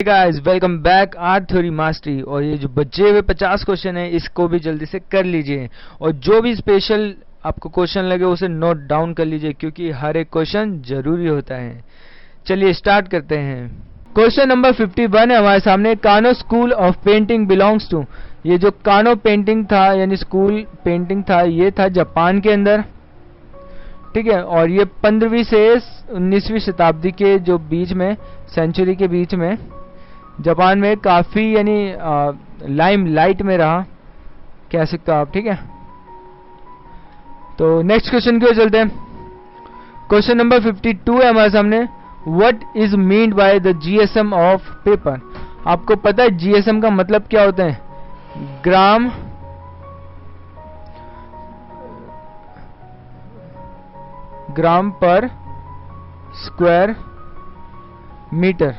Guys welcome back art theory mastery. और ये जो बचे हुए 50 क्वेश्चन है इसको भी जल्दी से कर लीजिए और जो भी स्पेशल आपको क्वेश्चन लगे उसे नोट डाउन कर लीजिए क्योंकि हर एक क्वेश्चन जरूरी होता है। चलिए स्टार्ट करते हैं। क्वेश्चन नंबर 51 है हमारे सामने। Kano school of painting belongs to. ये जो कानो पेंटिंग था यानी स्कूल पेंटिंग था ये था जापान के अंदर, ठीक है। और ये 15वीं से 19वीं शताब्दी के जो बीच में सेंचुरी के बीच में जापान में काफी यानी लाइम लाइट में रहा, कह सकते हो आप, ठीक है। तो नेक्स्ट क्वेश्चन की ओर चलते हैं। क्वेश्चन नंबर 52 है हमारे सामने। What is meant by the GSM of paper. आपको पता है जीएसएम का मतलब क्या होता है? ग्राम पर स्क्वायर मीटर,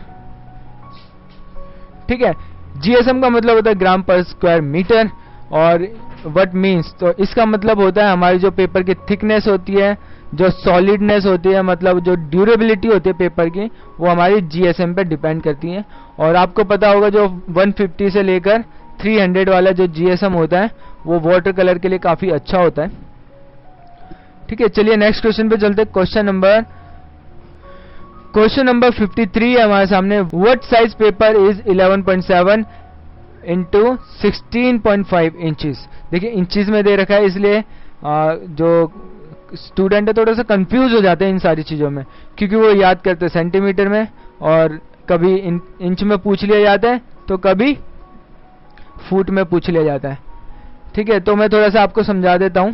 ठीक है। जीएसएम का मतलब होता है ग्राम पर स्क्वायर मीटर। और व्हाट मीन्स, तो इसका मतलब होता है हमारी जो पेपर की थिकनेस होती है, जो सॉलिडनेस होती है, मतलब जो ड्यूरेबिलिटी होती है पेपर की, वो हमारी जीएसएम पे डिपेंड करती है। और आपको पता होगा जो 150 से लेकर 300 वाला जो जीएसएम होता है वो वाटर कलर के लिए काफी अच्छा होता है, ठीक है। चलिए नेक्स्ट क्वेश्चन पे चलते हैं। क्वेश्चन नंबर 53 है हमारे सामने। What size paper is 11.7 into 16.5 inches. देखिए इंचेस में दे रखा है, इसलिए जो स्टूडेंट है थोड़ा सा कंफ्यूज हो जाते हैं इन सारी चीजों में, क्योंकि वो याद करते हैं सेंटीमीटर में और कभी इंच में पूछ लिया जाता है तो कभी फुट में पूछ लिया जाता है, ठीक है। तो मैं थोड़ा सा आपको समझा देता हूं।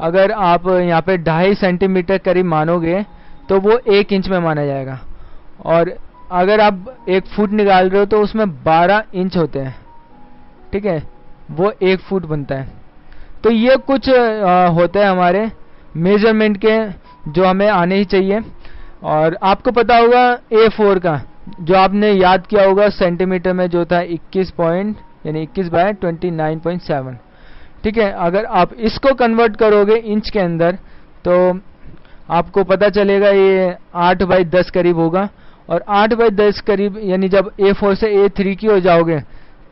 अगर आप यहाँ पे 2.5 सेंटीमीटर करीब मानोगे तो वो 1 इंच में माना जाएगा। और अगर आप 1 फुट निकाल रहे हो तो उसमें 12 इंच होते हैं, ठीक है, वो 1 फुट बनता है। तो ये कुछ होता है हमारे मेजरमेंट के जो हमें आने ही चाहिए। और आपको पता होगा A4 का जो आपने याद किया होगा सेंटीमीटर में जो था 21.29.7, ठीक है। अगर आप इसको कन्वर्ट करोगे इंच के अंदर तो आपको पता चलेगा ये 8/10 करीब होगा। और 8/10 करीब यानी जब A4 से A3 की हो जाओगे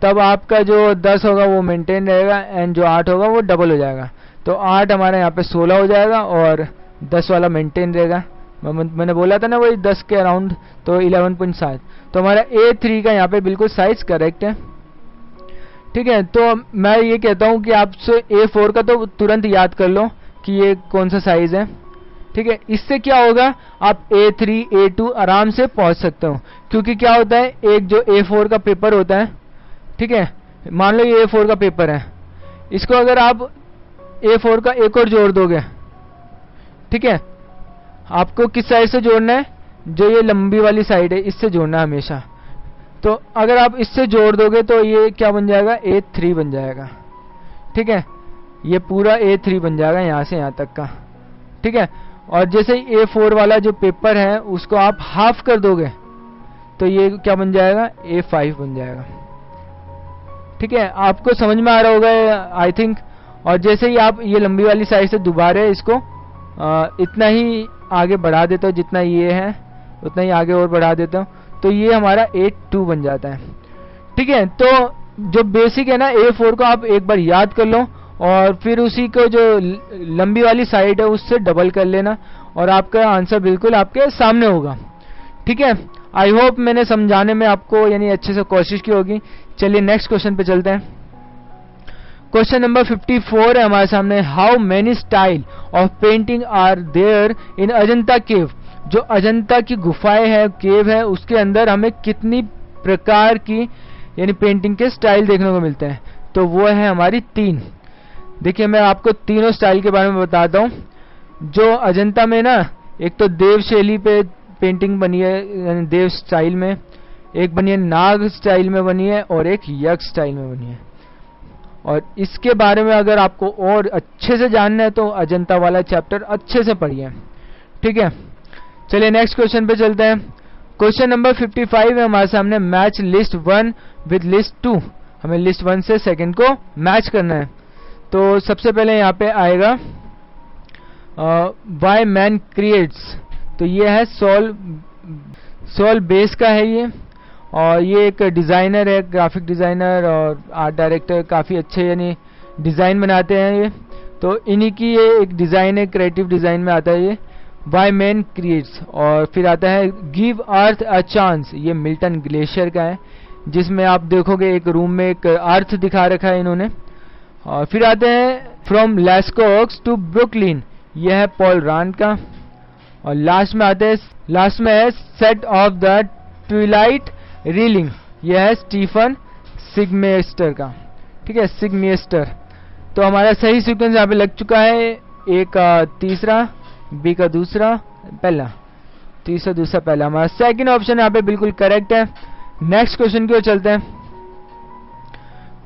तब आपका जो 10 होगा वो मेंटेन रहेगा एंड जो 8 होगा वो डबल हो जाएगा। तो 8 हमारा यहाँ पे 16 हो जाएगा और 10 वाला मेंटेन रहेगा। मैंने बोला था ना वही 10 के अराउंड, तो 11.7। तो हमारा A3 का यहाँ पे बिल्कुल साइज करेक्ट है, ठीक है। तो मैं ये कहता हूँ कि आपसे A4 का तो तुरंत याद कर लो कि ये कौन सा साइज है, ठीक है। इससे क्या होगा, आप A3 A2 आराम से पहुंच सकते हो। क्योंकि क्या होता है, एक जो A4 का पेपर होता है, ठीक है, मान लो ये A4 का पेपर है, इसको अगर आप A4 का एक और जोड़ दोगे, ठीक है, आपको किस साइड से जोड़ना है, जो ये लंबी वाली साइड है इससे जोड़ना है हमेशा। तो अगर आप इससे जोड़ दोगे तो ये क्या बन जाएगा, A3 बन जाएगा, ठीक है। ये पूरा A3 बन जाएगा यहां से यहां तक का, ठीक है। और जैसे A4 वाला जो पेपर है उसको आप हाफ कर दोगे तो ये क्या बन जाएगा, A5 बन जाएगा, ठीक है। आपको समझ में आ रहा होगा आई थिंक। और जैसे ही आप ये लंबी वाली साइड से दोबारा इसको इतना ही आगे बढ़ा देते हो, जितना ये है उतना ही आगे और बढ़ा देते हो, तो ये हमारा A2 बन जाता है, ठीक है। तो जो बेसिक है ना A4 को आप एक बार याद कर लो और फिर उसी को जो लंबी वाली साइड है उससे डबल कर लेना और आपका आंसर बिल्कुल आपके सामने होगा, ठीक है। आई होप मैंने समझाने में आपको यानी अच्छे से कोशिश की होगी। चलिए नेक्स्ट क्वेश्चन पे चलते हैं। क्वेश्चन नंबर 54 है हमारे सामने। How many style of painting are there in Ajanta cave. जो अजंता की गुफाएं है, केव है, उसके अंदर हमें कितनी प्रकार की यानी पेंटिंग के स्टाइल देखने को मिलते हैं? तो वो है हमारी 3। देखिए मैं आपको तीनों स्टाइल के बारे में बताता हूं। जो अजंता में ना, एक तो देव शैली पे पेंटिंग बनी है यानी देव स्टाइल में, एक बनी है नाग स्टाइल में बनी है और एक यक्ष स्टाइल में बनी है। और इसके बारे में अगर आपको और अच्छे से जानना है तो अजंता वाला चैप्टर अच्छे से पढ़िए, ठीक है। चलिए नेक्स्ट क्वेश्चन पे चलते हैं। क्वेश्चन नंबर 55 है हमारे सामने। Match list 1 with list 2। हमें लिस्ट 1 से सेकंड को मैच करना है। तो सबसे पहले यहाँ पे आएगा वाई मैन क्रिएट्स। तो ये है सोल बेस का है ये। और ये एक डिज़ाइनर है, ग्राफिक डिज़ाइनर और आर्ट डायरेक्टर, काफ़ी अच्छे यानी डिज़ाइन बनाते हैं ये। तो इन्हीं की ये एक डिज़ाइन है, क्रिएटिव डिज़ाइन में आता है ये, वाई मैन क्रिएट्स। और फिर आता है गिव अर्थ अ चांस, ये मिल्टन ग्लेशियर का है, जिसमें आप देखोगे एक रूम में एक अर्थ दिखा रखा है इन्होंने। और फिर आते हैं फ्रॉम लेस्कोक्स टू ब्रुकलिन, यह है पॉल रांड का। और लास्ट में है set of the twilight reeling, यह है स्टीफन सिगमेस्टर का। ठीक है, सिगमेस्टर। तो हमारा सही सीक्वेंस यहाँ पे लग चुका है, ए का तीसरा, बी का दूसरा, पहला, तीसरा दूसरा पहला। हमारा सेकंड ऑप्शन यहाँ पे बिल्कुल करेक्ट है। नेक्स्ट क्वेश्चन की ओर चलते हैं।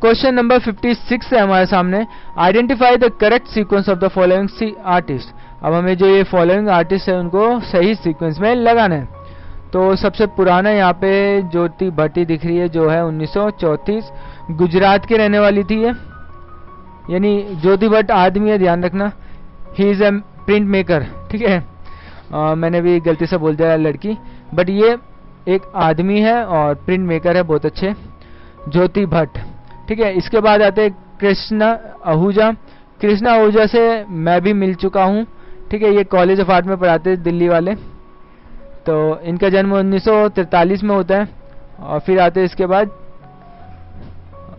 क्वेश्चन नंबर 56 है हमारे सामने, identify the correct sequence of the following artist. अब हमें जो ये फॉलोइंग आर्टिस्ट है उनको सही सीक्वेंस में लगाना है। तो सबसे पुराना यहाँ पे ज्योति भट्टी दिख रही है, जो है 1934, गुजरात की रहने वाली थी ये, यानी ज्योति भट्ट आदमी है, ध्यान रखना, he is a print maker. ठीक है, मैंने भी गलती से बोल दिया लड़की, बट ये एक आदमी है और प्रिंट मेकर है, बहुत अच्छे, ज्योति भट्ट। ठीक है, इसके बाद आते हैं कृष्णा आहूजा। कृष्णा आहूजा से मैं भी मिल चुका हूँ। ठीक है, ये कॉलेज ऑफ आर्ट में पढ़ाते हैं, दिल्ली वाले। तो इनका जन्म 1943 में होता है। और फिर आते हैं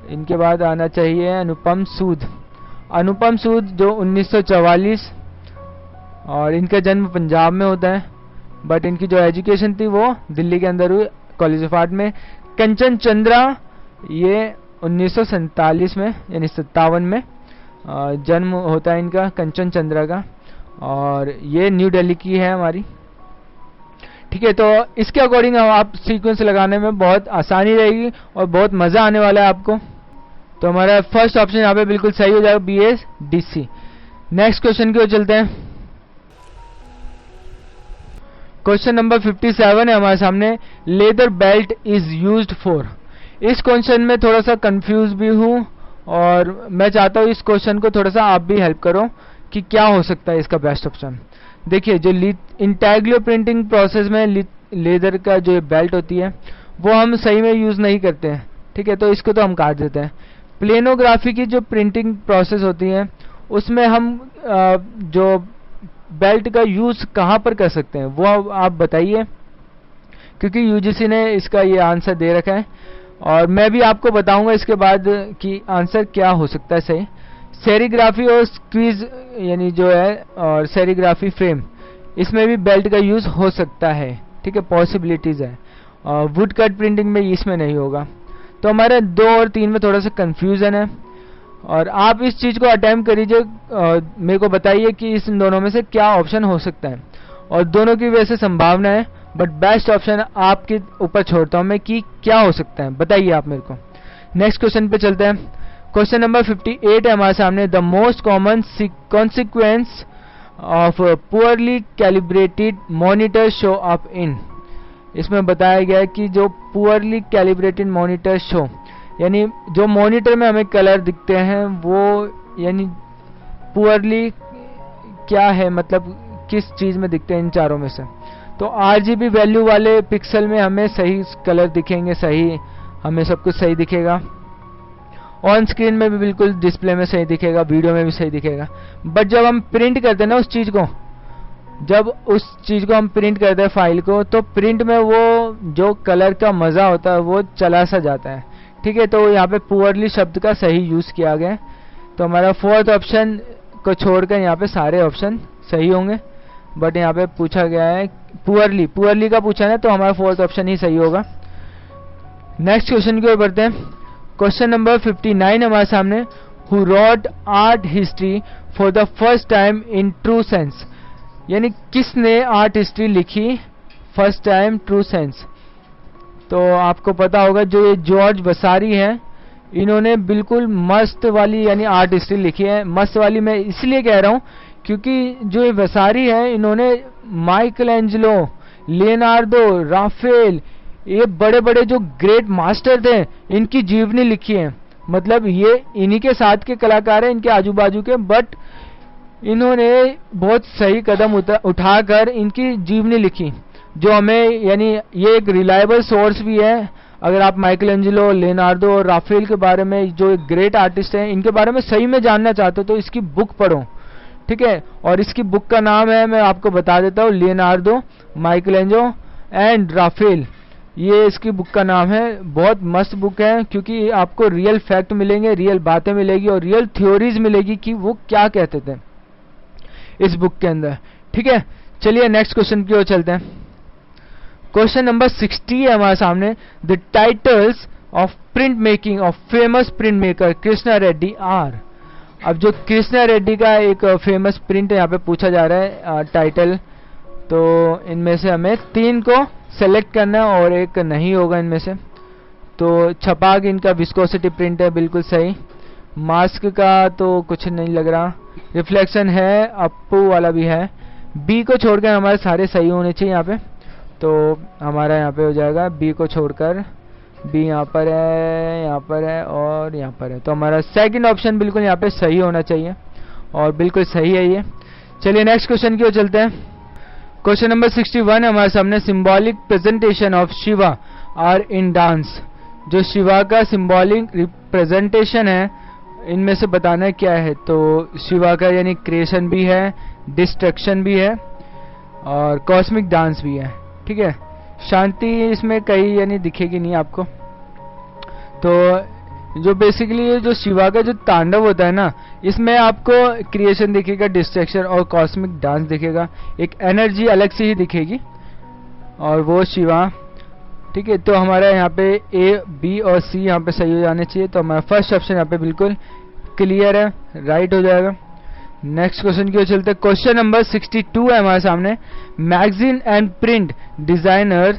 इनके बाद आना चाहिए अनुपम सूद। अनुपम सूद जो 1944, और इनका जन्म पंजाब में होता है, बट इनकी जो एजुकेशन थी वो दिल्ली के अंदर हुई, कॉलेज ऑफ आर्ट में। कंचन चंद्रा, ये 1947 में यानी 57 में जन्म होता है इनका, कंचन चंद्रा का, और ये न्यू दिल्ली की है हमारी। ठीक है, तो इसके अकॉर्डिंग आप सीक्वेंस लगाने में बहुत आसानी रहेगी और बहुत मजा आने वाला है आपको। तो हमारा फर्स्ट ऑप्शन यहाँ पे बिल्कुल सही हो जाएगा, BSDC। नेक्स्ट क्वेश्चन की ओर चलते हैं। क्वेश्चन नंबर 57 है हमारे सामने, leather belt is used for. इस क्वेश्चन में थोड़ा सा कंफ्यूज भी हूं और मैं चाहता हूं इस क्वेश्चन को थोड़ा सा आप भी हेल्प करो कि क्या हो सकता है इसका बेस्ट ऑप्शन। देखिए, जो इंटैग्लो प्रिंटिंग प्रोसेस में लेदर का जो बेल्ट होती है वो हम सही में यूज नहीं करते हैं। ठीक है, तो इसको तो हम काट देते हैं। प्लेनोग्राफी की जो प्रिंटिंग प्रोसेस होती है उसमें हम जो बेल्ट का यूज कहां पर कर सकते हैं वो आप बताइए, क्योंकि यूजीसी ने इसका ये आंसर दे रखा है और मैं भी आपको बताऊंगा इसके बाद कि आंसर क्या हो सकता है सही। सेरीग्राफी और स्क्वीज यानी जो है, और सेरीग्राफी फ्रेम, इसमें भी बेल्ट का यूज हो सकता है। ठीक है, पॉसिबिलिटीज है। वुड कट प्रिंटिंग में इसमें नहीं होगा। तो हमारे 2 और 3 में थोड़ा सा कंफ्यूजन है और आप इस चीज को अटेम्प्ट करिए, मेरे को बताइए कि इस दोनों में से क्या ऑप्शन हो सकता है। और दोनों की वैसे संभावना है, बट बेस्ट ऑप्शन आपके ऊपर छोड़ता हूं मैं कि क्या हो सकता है, बताइए आप मेरे को। नेक्स्ट क्वेश्चन पे चलते हैं। क्वेश्चन नंबर 58 है हमारे सामने, the most common consequence of poorly calibrated monitor show up in. इसमें बताया गया है कि जो पुअरली कैलिब्रेटेड मॉनिटर शो, यानी जो मॉनिटर में हमें कलर दिखते हैं वो यानी पुअरली क्या है, मतलब किस चीज में दिखते हैं इन चारों में से। तो RGB वैल्यू वाले पिक्सल में हमें सही कलर दिखेंगे, सही हमें सब कुछ सही दिखेगा। ऑन स्क्रीन में भी बिल्कुल डिस्प्ले में सही दिखेगा, वीडियो में भी सही दिखेगा। बट जब हम प्रिंट करते हैं ना उस चीज को हम प्रिंट करते हैं फाइल को, तो प्रिंट में वो जो कलर का मजा होता है वो चला सा जाता है। ठीक है, तो यहाँ पे पुअरली शब्द का सही यूज किया गया है। तो हमारा फोर्थ ऑप्शन को छोड़कर यहाँ पे सारे ऑप्शन सही होंगे, बट यहाँ पे पूछा गया है पुअरली का पूछा है, तो हमारा फोर्थ ऑप्शन ही सही होगा। नेक्स्ट क्वेश्चन की ओर बढ़ते हैं। क्वेश्चन नंबर 59 हमारे सामने, who rot art history for the first time in true sense. यानी किसने आर्ट हिस्ट्री लिखी फर्स्ट टाइम ट्रू सेंस। तो आपको पता होगा जो ये जॉर्ज वसारी है, इन्होंने बिल्कुल मस्त वाली यानी आर्ट हिस्ट्री लिखी है। मस्त वाली मैं इसलिए कह रहा हूं क्योंकि जो ये वसारी है इन्होंने माइकल एंजेलो, लियोनार्डो, राफेल, ये बड़े बड़े जो ग्रेट मास्टर थे इनकी जीवनी लिखी है। मतलब ये इन्हीं के साथ के कलाकार हैं, इनके आजू बाजू के, बट इन्होंने बहुत सही कदम उठाकर इनकी जीवनी लिखी, जो हमें यानी ये एक रिलायबल सोर्स भी है अगर आप माइकल एंजेलो, लियोनार्डो और राफेल के बारे में, जो एक ग्रेट आर्टिस्ट हैं, इनके बारे में सही में जानना चाहते हो तो इसकी बुक पढ़ो, ठीक है। और इसकी बुक का नाम है, मैं आपको बता देता हूँ, Leonardo, Michelangelo and Raphael, ये इसकी बुक का नाम है। बहुत मस्त बुक है, क्योंकि आपको रियल फैक्ट मिलेंगे, रियल बातें मिलेगी और रियल थ्योरीज मिलेगी कि वो क्या कहते थे इस बुक के अंदर, ठीक है। चलिए नेक्स्ट क्वेश्चन की ओर चलते हैं। क्वेश्चन नंबर 60 है हमारे सामने। The titles of print making of famous print maker Krishna Reddy are. अब जो कृष्णा रेड्डी का एक फेमस प्रिंट यहाँ पे पूछा जा रहा है टाइटल, तो इनमें से हमें 3 को सेलेक्ट करना है और एक नहीं होगा इनमें से। तो छपाक इनका विस्कोसिटी प्रिंट है, बिल्कुल सही। मास्क का तो कुछ नहीं लग रहा। रिफ्लेक्शन है, अप्पू वाला भी है। बी को छोड़कर हमारे सारे सही होने चाहिए यहाँ पे, तो हमारा यहाँ पे हो जाएगा बी को छोड़कर। बी यहाँ पर है, यहाँ पर है और यहाँ पर है, तो हमारा सेकंड ऑप्शन बिल्कुल यहाँ पे सही होना चाहिए और बिल्कुल सही है ये। चलिए नेक्स्ट क्वेश्चन की ओर चलते हैं। क्वेश्चन नंबर 61 है हमारे सामने। Symbolic presentation of Shiva are in dance. जो शिवा का सिंबॉलिक रिप्रेजेंटेशन है, इनमें से बताना है क्या है। तो शिवा का यानी क्रिएशन भी है, डिस्ट्रक्शन भी है और कॉस्मिक डांस भी है, ठीक है। शांति इसमें कहीं यानी दिखेगी नहीं आपको। तो जो बेसिकली ये जो शिवा का जो तांडव होता है ना, इसमें आपको क्रिएशन दिखेगा, डिस्ट्रक्शन और कॉस्मिक डांस दिखेगा। एक एनर्जी अलग से ही दिखेगी और वो शिवा, ठीक है। तो हमारा यहाँ पे ए, बी और सी यहाँ पे सही हो जाने चाहिए। तो हमारा फर्स्ट ऑप्शन यहाँ पे बिल्कुल क्लियर है, राइट हो जाएगा। नेक्स्ट क्वेश्चन की ओर चलते हैं। क्वेश्चन नंबर 62 है हमारे सामने। Magazine and print designer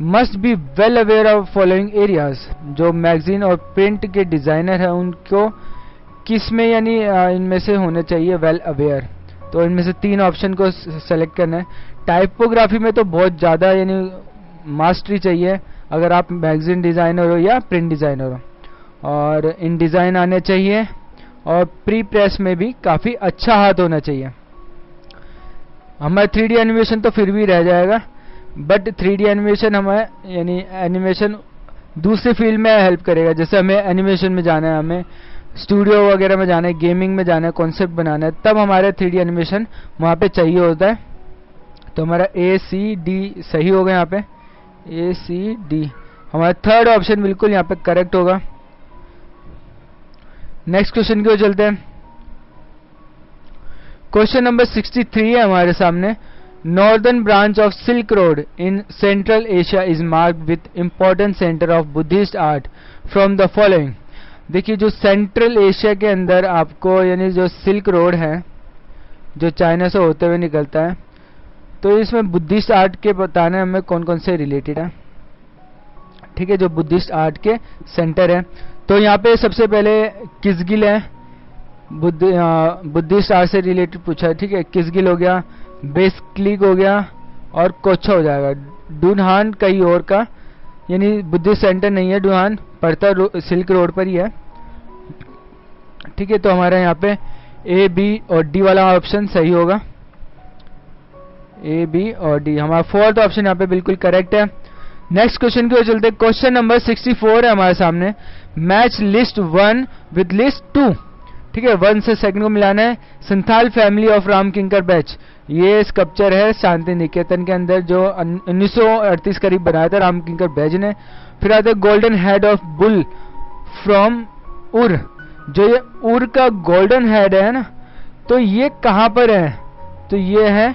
must be well aware of following areas. जो मैगजीन और प्रिंट के डिजाइनर है उनको किस में यानी इनमें से होने चाहिए वेल अवेयर। तो इनमें से 3 ऑप्शन को सेलेक्ट करना है। टाइपोग्राफी में तो बहुत ज्यादा यानी मास्टरी चाहिए अगर आप मैगजीन डिजाइनर हो या प्रिंट डिजाइनर हो, और इन डिजाइन आने चाहिए और प्री प्रेस में भी काफी अच्छा हाथ होना चाहिए। हमारा 3D एनिमेशन तो फिर भी रह जाएगा, बट 3D एनिमेशन हमें यानी एनिमेशन दूसरे फील्ड में हेल्प करेगा। जैसे हमें एनिमेशन में जाना है, हमें स्टूडियो वगैरह में जाना है, गेमिंग में जाना है, कॉन्सेप्ट बनाना है, तब हमारे 3D एनिमेशन वहां पे चाहिए होता है। तो हमारा ए सी डी सही होगा यहाँ पे, ए सी डी हमारा थर्ड ऑप्शन बिल्कुल यहाँ पे करेक्ट होगा। नेक्स्ट क्वेश्चन की ओर चलते हैं। क्वेश्चन नंबर 63 है हमारे सामने। Northern branch of silk road in central Asia is marked with important centre of Buddhist art from the following. देखिए जो सेंट्रल एशिया के अंदर आपको यानी जो सिल्क रोड है जो चाइना से होते हुए निकलता है, तो इसमें बुद्धिस्ट आर्ट के बताना हमें कौन कौन से रिलेटेड है, ठीक है। जो बुद्धिस्ट आर्ट के सेंटर है, तो यहाँ पे सबसे पहले किसगिल है, बुद्धिस्ट आर्ट से रिलेटेड पूछा है, ठीक है। किसगिल हो गया, बेस क्लिक हो गया और कोच्छा हो जाएगा। डुनहान कहीं और का यानी बुद्धिस्ट सेंटर नहीं है, डुनहान पड़ता सिल्क रोड पर ही है, ठीक है। तो हमारा यहाँ पे ए बी और डी वाला ऑप्शन सही होगा, ए बी और डी। हमारा फोर्थ ऑप्शन यहाँ पे बिल्कुल करेक्ट है। नेक्स्ट क्वेश्चन की ओर चलते हैं। क्वेश्चन नंबर 64 है हमारे सामने। मैच लिस्ट 1 विद लिस्ट 2, ठीक है। 1 से सेकंड को मिलाना है। Santhal family of Ram Kinkar batch, ये स्कल्पचर है शांति निकेतन के अंदर जो 1938 करीब बनाया था राम किंकर बैच ने। फिर आता है golden head of bull from उर। जो ये उर का गोल्डन हेड है ना, तो ये कहां पर है, तो ये है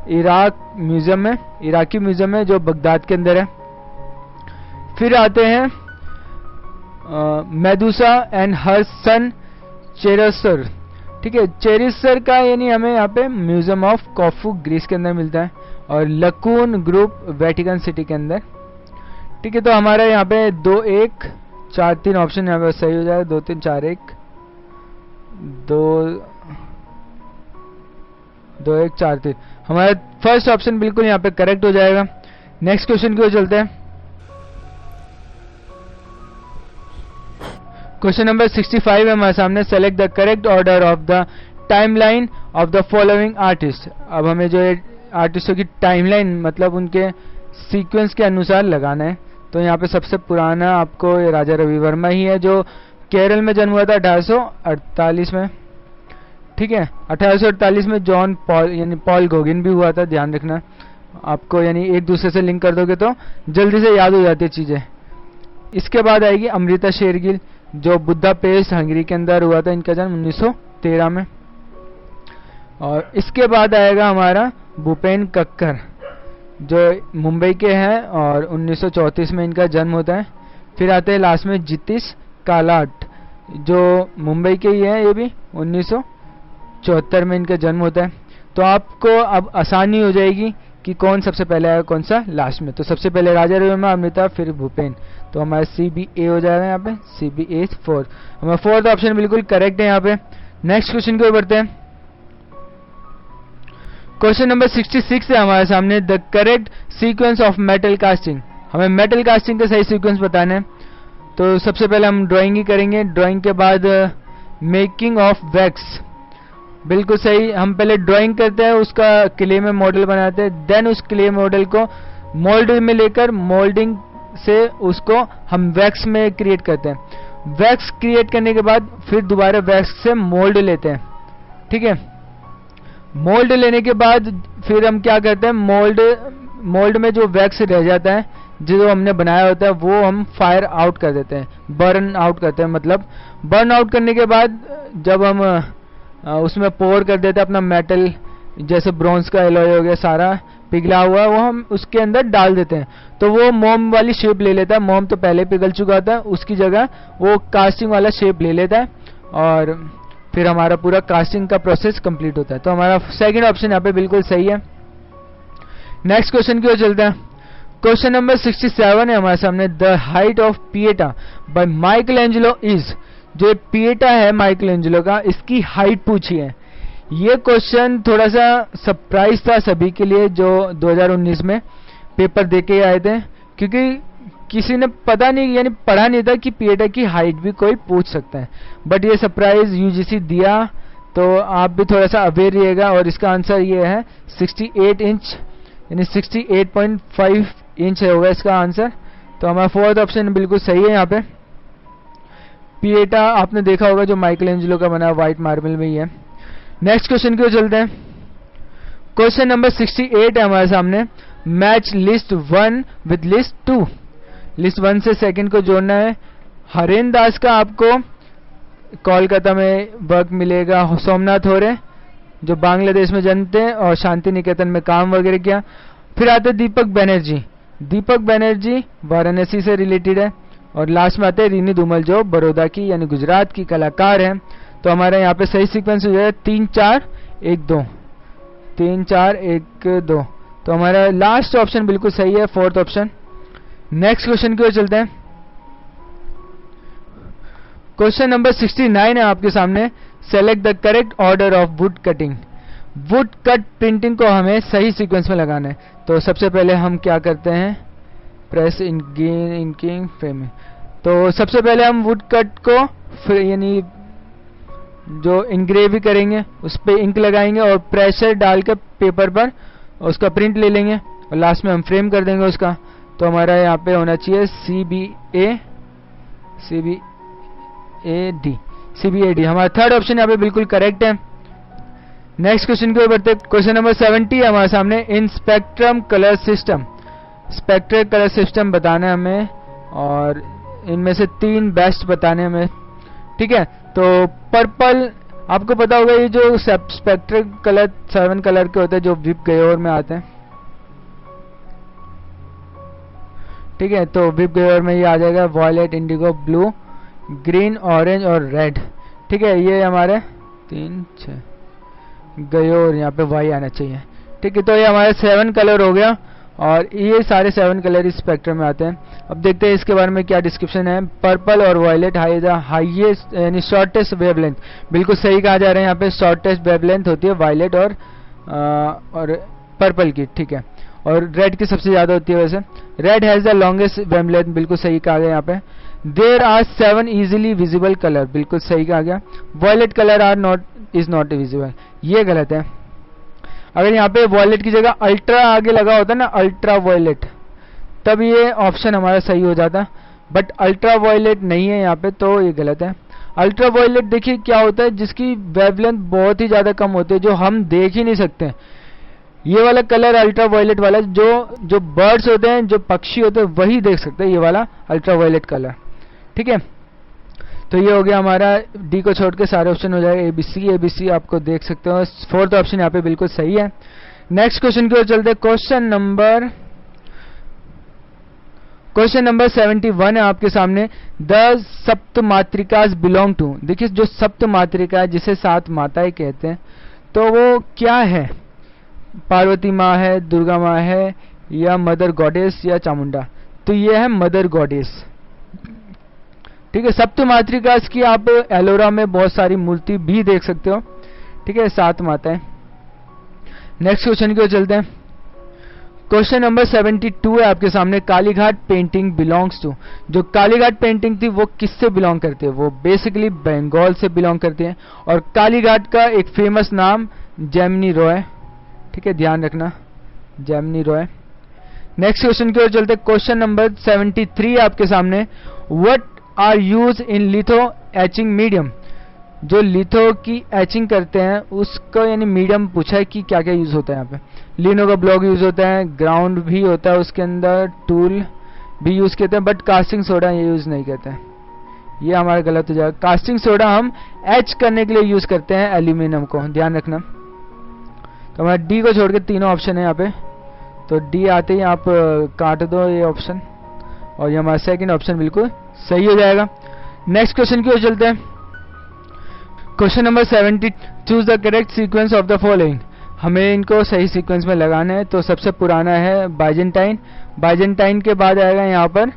इराक म्यूजियम में, इराकी म्यूजियम में जो बगदाद के अंदर है। फिर आते हैं मेदुसा एंड हर सन चेरिसर, ठीक है। चेरिसर का यानी हमें यहाँ पे म्यूजियम ऑफ कॉफू ग्रीस के अंदर मिलता है, और लकून ग्रुप वेटिकन सिटी के अंदर, ठीक है। तो हमारा यहाँ पे 2 1 4 3 ऑप्शन यहाँ पे सही हो जाएगा। 2 3 4 1 2 2 1 4 3 हमारा फर्स्ट ऑप्शन बिल्कुल यहाँ पे करेक्ट हो जाएगा। नेक्स्ट क्वेश्चन की ओर चलते हैं। क्वेश्चन नंबर 65 है हमारे सामने। Select the correct order of the timeline of the following artist. अब हमें जो आर्टिस्टों की टाइमलाइन मतलब उनके सीक्वेंस के अनुसार लगाना है। तो यहाँ पे सबसे पुराना आपको राजा रवि वर्मा ही है, जो केरल में जन्म हुआ था 1848 में। ठीक है, 1848 में जॉन पॉल यानी पॉल गोगिन भी हुआ था, ध्यान रखना आपको, यानी एक दूसरे से लिंक कर दोगे तो जल्दी से याद हो जाती है चीजें। इसके बाद आएगी अमृता शेरगिल, जो बुदापेस्ट हंगरी के अंदर हुआ था, इनका जन्म 1913 में। और इसके बाद आएगा हमारा भूपेन कक्कर, जो मुंबई के हैं और 1934 में इनका जन्म होता है। फिर आते हैं लास्ट में जितिश कालाट, जो मुंबई के ही हैं, ये भी 1974 में इनका जन्म होता है। तो आपको अब आसानी हो जाएगी कि कौन सबसे पहले आया कौन सा लास्ट में। तो सबसे पहले राजा रवि वर्मा, अमृता, फिर भूपेन। तो हमारा CBA हो जाएगा यहाँ पे, CBA 4। हमारा फोर्थ ऑप्शन बिल्कुल करेक्ट है यहाँ पे। नेक्स्ट क्वेश्चन की ओर बढ़ते हैं। क्वेश्चन नंबर 66 है हमारे सामने, the correct sequence of metal casting. हमें मेटल कास्टिंग का सही सीक्वेंस बताना है। तो सबसे पहले हम ड्राइंग ही करेंगे, ड्राइंग के बाद मेकिंग ऑफ वैक्स, बिल्कुल सही। हम पहले ड्राइंग करते हैं, उसका क्ले में मॉडल बनाते हैं, देन उस क्ले मॉडल को मोल्ड में लेकर मोल्डिंग से उसको हम वैक्स में क्रिएट करते हैं। वैक्स क्रिएट करने के बाद फिर दोबारा वैक्स से मोल्ड लेते हैं। ठीक है, मोल्ड लेने के बाद फिर हम क्या करते हैं, मोल्ड में जो वैक्स रह जाता है, जो हमने बनाया होता है, वो हम फायर आउट कर देते हैं, बर्न आउट करते हैं। मतलब बर्न आउट करने के बाद जब हम उसमें पोर कर देते हैं अपना मेटल, जैसे ब्रॉन्ज का एलॉय हो गया, सारा पिघला हुआ, वो हम उसके अंदर डाल देते हैं, तो वो मोम वाली शेप ले लेता है। मोम तो पहले पिघल चुका होता है, उसकी जगह वो कास्टिंग वाला शेप ले लेता है, और फिर हमारा पूरा कास्टिंग का प्रोसेस कंप्लीट होता है। तो हमारा सेकंड ऑप्शन यहाँ पे बिल्कुल सही है। नेक्स्ट क्वेश्चन की ओर चलते हैं। क्वेश्चन नंबर 67 है हमारे सामने, the height of Pieta by Michael Angelo is. जो पिएटा है माइकल एंजेलो का, इसकी हाइट पूछी है। ये क्वेश्चन थोड़ा सा सरप्राइज था सभी के लिए जो 2019 में पेपर देके आए थे, क्योंकि किसी ने पता नहीं यानी पढ़ा नहीं था कि पिएटा की हाइट भी कोई पूछ सकता है। बट ये सरप्राइज यूजीसी दिया, तो आप भी थोड़ा सा अवेयर रहिएगा। और इसका आंसर ये है 68 इंच, यानी 68.5 इंच होगा इसका आंसर। तो हमारा फोर्थ ऑप्शन बिल्कुल सही है यहाँ पे। पिएटा आपने देखा होगा जो माइकल एंजेलो का बना व्हाइट मार्बल में ही है। नेक्स्ट क्वेश्चन की ओर चलते हैं। क्वेश्चन नंबर 68 है हमारे सामने, match list 1 with list 2। List 1 से सेकंड को जोड़ना है। हरेन दास का आपको कोलकाता में वर्क मिलेगा, सोमनाथ होरे जो बांग्लादेश में जन्म थे और शांति निकेतन में काम वगैरह किया। फिर आते दीपक बनर्जी, दीपक बनर्जी वाराणसी से रिलेटेड है। और लास्ट में आते हैं रीनी धूमल जो बड़ौदा की यानी गुजरात की कलाकार है। तो हमारे यहाँ पे सही सीक्वेंस हो जाएगा 3 4 1 2, 3 4 1 2। तो हमारा लास्ट ऑप्शन बिल्कुल सही है, फोर्थ ऑप्शन। नेक्स्ट क्वेश्चन की ओर चलते हैं। क्वेश्चन नंबर 69 है आपके सामने, select the correct order of would cutting. Would cut printing को हमें सही सीक्वेंस में लगाना है। तो सबसे पहले हम क्या करते हैं, प्रेस इंकिंग फ्रेम। तो सबसे पहले हम वुड कट को यानी जो इंग्रेव करेंगे उस पे इंक लगाएंगे और प्रेशर डालकर पेपर पर उसका प्रिंट ले लेंगे और लास्ट में हम फ्रेम कर देंगे उसका। तो हमारा यहाँ पे होना चाहिए CBAD। हमारा थर्ड ऑप्शन यहाँ पे बिल्कुल करेक्ट है। नेक्स्ट क्वेश्चन की ओर बढ़ते हैं। क्वेश्चन नंबर 70 है हमारे सामने, in spectrum colour system. Spectral colour system बताना है हमें और इनमें से 3 बेस्ट बताने हमें। ठीक है, तो पर्पल आपको पता होगा, ये जो स्पेक्ट्रल कलर 7 कलर के होते हैं जो विप गयोर में आते हैं। ठीक है, तो विप गयोर में ये आ जाएगा violet, indigo, blue, green, orange और रेड। ठीक है, ये हमारे 3 6 गयोर, यहाँ पे वाई आना चाहिए। ठीक है, तो ये हमारे 7 कलर हो गया और ये सारे 7 कलर इस स्पेक्ट्रम में आते हैं। अब देखते हैं इसके बारे में क्या डिस्क्रिप्शन है। पर्पल और वायलेट हाईएस्ट यानी शॉर्टेस्ट वेवलेंथ, बिल्कुल सही कहा जा रहा है। यहाँ पे शॉर्टेस्ट वेवलेंथ होती है वायलेट और पर्पल की। ठीक है, और रेड की सबसे ज्यादा होती है। वैसे red has the longest wavelength, बिल्कुल सही कहा गया यहाँ पे। There are 7 easily visible colour, बिल्कुल सही कहा गया। Violet colour is not visible, ये गलत है। अगर यहाँ पे वॉयलेट की जगह अल्ट्रा आगे लगा होता ना, अल्ट्रा वॉयलेट, तब ये ऑप्शन हमारा सही हो जाता, बट अल्ट्रा वायलेट नहीं है यहाँ पे, तो ये गलत है। अल्ट्रा वायलेट देखिए क्या होता है, जिसकी वेवलेंथ बहुत ही ज़्यादा कम होती है, जो हम देख ही नहीं सकते। ये वाला कलर अल्ट्रा वायलेट वाला, जो बर्ड्स होते हैं, जो पक्षी होते हैं, वही देख सकते हैं ये वाला अल्ट्रा वायलेट कलर। ठीक है, तो ये हो गया हमारा, डी को छोड़ के सारे ऑप्शन हो जाएगा एबीसी। एबीसी आपको देख सकते हो, फोर्थ ऑप्शन यहाँ पे बिल्कुल सही है। नेक्स्ट क्वेश्चन की ओर चलते हैं। क्वेश्चन नंबर 71 है आपके सामने। द सप्त मातृकास बिलोंग टू, देखिए जो सप्त मातृका है, जिसे 7 माताएं कहते हैं, तो वो क्या है? पार्वती माँ है, दुर्गा माँ है, या मदर गॉडेस, या चामुंडा? तो ये है मदर गॉडेस। ठीक है, सप्त मातृकास की आप एलोरा में बहुत सारी मूर्ति भी देख सकते हो। ठीक है, 7 माताएं। नेक्स्ट क्वेश्चन की ओर चलते हैं। क्वेश्चन नंबर 72 है आपके सामने। कालीघाट पेंटिंग बिलोंग्स टू, जो कालीघाट पेंटिंग थी वो किससे बिलोंग करती है? वो बेसिकली बंगाल से बिलोंग करती है। और कालीघाट का एक फेमस नाम जैमिनी रॉय। ठीक है, ध्यान रखना, जैमिनी रॉय। नेक्स्ट क्वेश्चन की ओर चलते हैं। क्वेश्चन नंबर 73 है आपके सामने। What are use in litho etching medium, जो लिथो की एचिंग करते हैं उसको यानी मीडियम पूछा है कि क्या क्या यूज होता है यहाँ पे। लिनो का ब्लॉक यूज होता है, ग्राउंड भी होता है उसके अंदर, टूल भी यूज करते हैं, बट कास्टिंग सोडा ये यूज नहीं करते हैं। ये हमारा गलत हो जाएगा। कास्टिंग सोडा हम एच करने के लिए यूज करते हैं एल्यूमिनियम को, ध्यान रखना। तो हमारा डी को छोड़ के तीनों ऑप्शन है यहाँ पे, तो डी आते ही आप काट दो ये ऑप्शन, और ये हमारा सेकंड ऑप्शन बिल्कुल सही हो जाएगा। नेक्स्ट क्वेश्चन की ओर चलते हैं। Question number 70, choose the correct sequence of the following. हमें इनको सही सीक्वेंस में लगाना है। तो सबसे पुराना है बाइजेंटाइन, बाइजेंटाइन के बाद आएगा यहाँ पर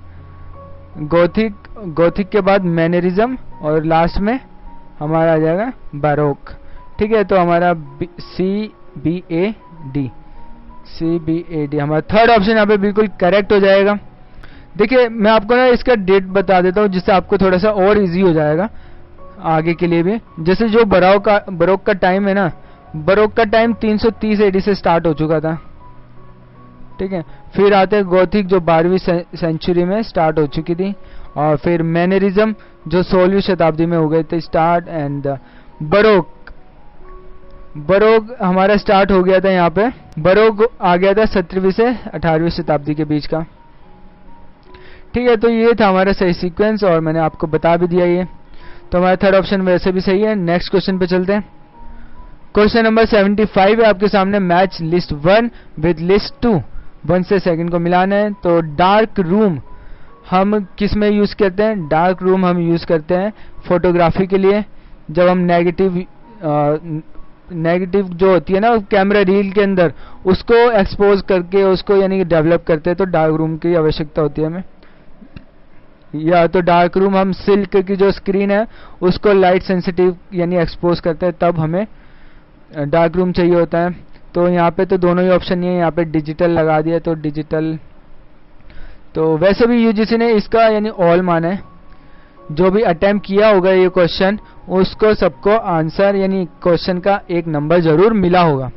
गोथिक, गोथिक के बाद मैनरिज्म, और लास्ट में हमारा आ जाएगा बारोक। ठीक है, तो हमारा CBAD हमारा थर्ड ऑप्शन यहाँ पे बिल्कुल करेक्ट हो जाएगा। देखिए मैं आपको ना इसका डेट बता देता हूँ, जिससे आपको थोड़ा सा और इजी हो जाएगा आगे के लिए भी। जैसे जो बरोक का टाइम है ना, बरोक का टाइम 330 AD से स्टार्ट हो चुका था। ठीक है, फिर आते हैं गोथिक जो 12वीं सेंचुरी में स्टार्ट हो चुकी थी, और फिर मैनरिज्म जो 16वीं शताब्दी में हो गए थे स्टार्ट, एंड बरोक हमारा स्टार्ट हो गया था यहाँ पे। बरोक आ गया था 17वीं से 18वीं शताब्दी के बीच का। ठीक है, तो ये था हमारा सही सीक्वेंस, और मैंने आपको बता भी दिया ये। तो हमारा थर्ड ऑप्शन वैसे भी सही है। नेक्स्ट क्वेश्चन पे चलते हैं। क्वेश्चन नंबर 75 है आपके सामने। मैच लिस्ट 1 विद लिस्ट 2, 1 से 2 को मिलाना है। तो डार्क रूम हम किस में यूज करते हैं? डार्क रूम हम यूज करते हैं फोटोग्राफी के लिए, जब हम नेगेटिव जो होती है ना कैमरा रील के अंदर, उसको एक्सपोज करके उसको यानी कि डेवलप करते हैं, तो डार्क रूम की आवश्यकता होती है हमें। या तो डार्क रूम हम सिल्क की जो स्क्रीन है उसको लाइट सेंसिटिव यानी एक्सपोज करते हैं, तब हमें डार्क रूम चाहिए होता है। तो यहाँ पे तो दोनों ही ऑप्शन नहीं है, यहाँ पे डिजिटल लगा दिया, तो डिजिटल। तो वैसे भी यूजीसी ने इसका यानी ऑल माना है, जो भी अटेम्प्ट किया होगा ये क्वेश्चन उसको सबको आंसर यानी क्वेश्चन का 1 नंबर जरूर मिला होगा।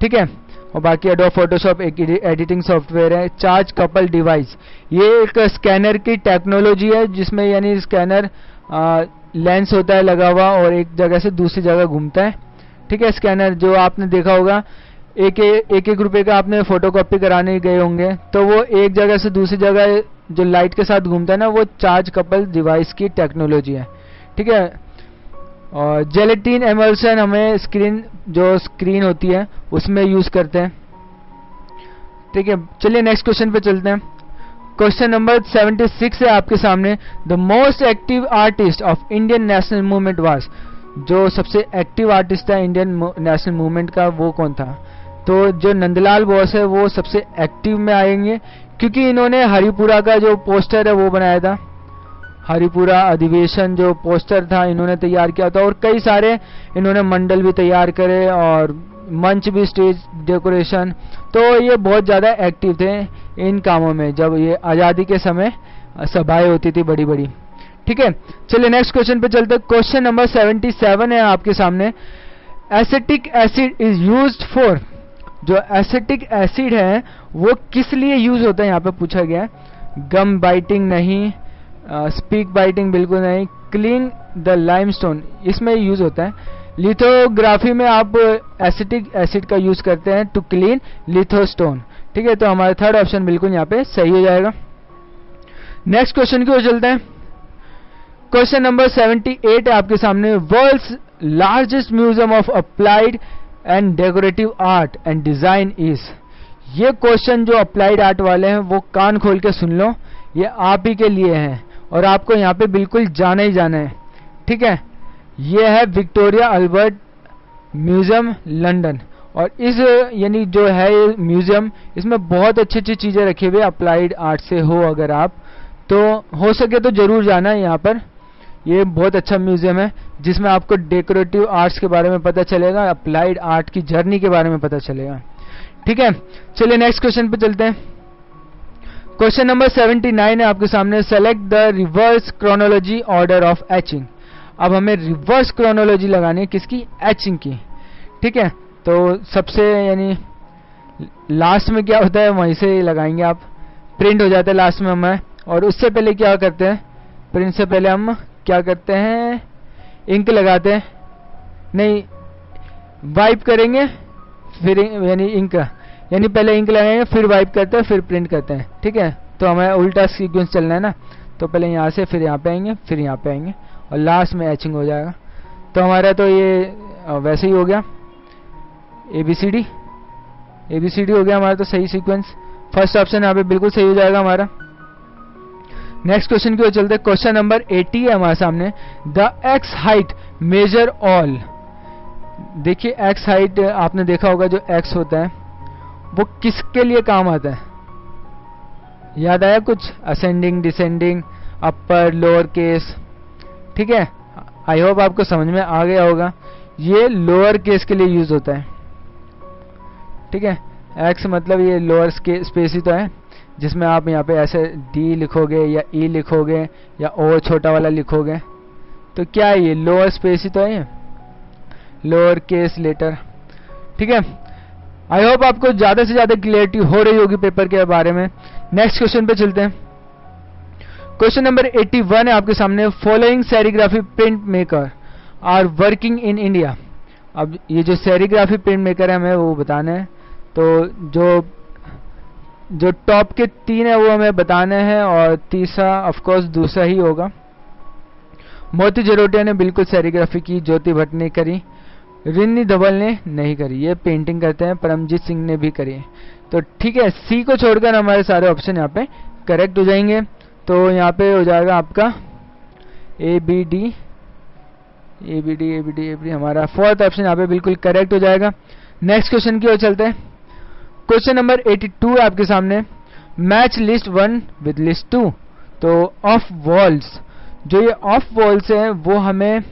ठीक है, और बाकी एडोब फोटोशॉप एक एडिटिंग सॉफ्टवेयर है। चार्ज कपल डिवाइस, ये एक स्कैनर की टेक्नोलॉजी है, जिसमें यानी स्कैनर लेंस होता है लगा हुआ, और एक जगह से दूसरी जगह घूमता है। ठीक है, स्कैनर जो आपने देखा होगा, एक रुपए का आपने फोटोकॉपी कराने गए होंगे, तो वो एक जगह से दूसरी जगह जो लाइट के साथ घूमता है ना, वो चार्ज कपल डिवाइस की टेक्नोलॉजी है। ठीक है, और जेलेटिन एमल्सन हमें स्क्रीन होती है उसमें यूज करते हैं। ठीक है, चलिए नेक्स्ट क्वेश्चन पे चलते हैं। क्वेश्चन नंबर 76 है आपके सामने। The most active artist of Indian national movement was, जो सबसे एक्टिव आर्टिस्ट था इंडियन नेशनल मूवमेंट का वो कौन था? तो जो नंदलाल बोस है वो सबसे एक्टिव में आएंगे, क्योंकि इन्होंने हरिपुरा का जो पोस्टर है वो बनाया था। हरिपुरा अधिवेशन जो पोस्टर था इन्होंने तैयार किया था, और कई सारे इन्होंने मंडल भी तैयार करे, और मंच भी, स्टेज डेकोरेशन। तो ये बहुत ज्यादा एक्टिव थे इन कामों में, जब ये आजादी के समय सभाएं होती थी बड़ी बड़ी। ठीक है, चलिए नेक्स्ट क्वेश्चन पे चलते हैं। क्वेश्चन नंबर 77 है आपके सामने। Acetic acid is used for, जो एसिटिक एसिड है वो किस लिए यूज होता है, यहाँ पे पूछा गया है। गम बाइटिंग नहीं, स्पीक बाइटिंग बिल्कुल नहीं, क्लीन द लाइमस्टोन इसमें यूज होता है। लिथोग्राफी में आप एसिटिक एसिड का यूज करते हैं टू क्लीन लिथोस्टोन, ठीक है। तो हमारा थर्ड ऑप्शन बिल्कुल यहाँ पे सही हो जाएगा। नेक्स्ट क्वेश्चन की ओर चलते हैं। क्वेश्चन नंबर 78 है आपके सामने। World's largest museum of applied and decorative art and design is. ये क्वेश्चन जो अप्लाइड आर्ट वाले हैं वो कान खोल के सुन लो, ये आप ही के लिए है और आपको यहाँ पे बिल्कुल जाना ही जाना है, ठीक है। ये है विक्टोरिया अल्बर्ट म्यूजियम लंदन, और इस यानी जो है म्यूजियम, इसमें बहुत अच्छी अच्छी चीजें रखी हुई है अप्लाइड आर्ट से हो अगर आप तो हो सके तो जरूर जाना है यहाँ पर। ये बहुत अच्छा म्यूजियम है जिसमें आपको डेकोरेटिव आर्ट्स के बारे में पता चलेगा, अप्लाइड आर्ट की जर्नी के बारे में पता चलेगा, ठीक है। चलिए नेक्स्ट क्वेश्चन पे चलते हैं। क्वेश्चन नंबर 79 है आपके सामने। Select the reverse chronology order of etching. अब हमें रिवर्स क्रोनोलॉजी लगानी है किसकी, एचिंग की, ठीक है। तो सबसे यानी लास्ट में क्या होता है वहीं से लगाएंगे आप, प्रिंट हो जाता है लास्ट में हमें, और उससे पहले क्या करते हैं, प्रिंट से पहले हम क्या करते हैं, इंक लगाते हैं, नहीं वाइप करेंगे फिर यानी इंक, यानी पहले इंक लगाएंगे फिर वाइप करते हैं फिर प्रिंट करते हैं, ठीक है। तो हमें उल्टा सीक्वेंस चलना है ना, तो पहले यहाँ से फिर यहाँ पे आएंगे फिर यहाँ पे आएंगे और लास्ट में एचिंग हो जाएगा। तो हमारा तो ये वैसे ही हो गया, ABCD हो गया हमारा तो सही सीक्वेंस। फर्स्ट ऑप्शन यहाँ पे बिल्कुल सही हो जाएगा हमारा। नेक्स्ट क्वेश्चन की ओर चलते हैं। क्वेश्चन नंबर 80 है हमारे सामने। The x height measure all. देखिए एक्स हाइट आपने देखा होगा, जो एक्स होता है वो किसके लिए काम आता है, याद आया कुछ, ascending descending upper lower case, ठीक है। आई होप आपको समझ में आ गया होगा, ये लोअर केस के लिए यूज होता है, ठीक है। एक्स मतलब ये लोअर स्पेस ही तो है, जिसमें आप यहाँ पे ऐसे D लिखोगे या E लिखोगे या O छोटा वाला लिखोगे, तो क्या है ये लोअर स्पेस ही तो है, ये लोअर केस लेटर, ठीक है। आई होप आपको ज्यादा से ज्यादा क्लियरिटी हो रही होगी पेपर के बारे में। नेक्स्ट क्वेश्चन पे चलते हैं। क्वेश्चन नंबर 81 है आपके सामने। Following serigraphy print maker are working in India. अब ये जो सेरिग्राफी प्रिंट मेकर है हमें वो बताना है, तो जो टॉप के 3 है वो हमें बताने हैं और तीसरा ऑफ कोर्स दूसरा ही होगा। मोती जरोटिया ने बिल्कुल सेरिग्राफी की, ज्योति भट्ट ने करी, रिन्नी धवल ने नहीं करी, ये पेंटिंग करते हैं, परमजीत सिंह ने भी करी है। तो ठीक है, सी को छोड़कर हमारे सारे ऑप्शन यहाँ पे करेक्ट हो जाएंगे। तो यहाँ पे हो जाएगा आपका ABD हमारा फोर्थ ऑप्शन यहाँ पे बिल्कुल करेक्ट हो जाएगा। नेक्स्ट क्वेश्चन की ओर चलते हैं। क्वेश्चन नंबर 82 है आपके सामने। Match list 1 with list 2। तो ऑफ वॉल्स, जो ये ऑफ वॉल्स है वो हमें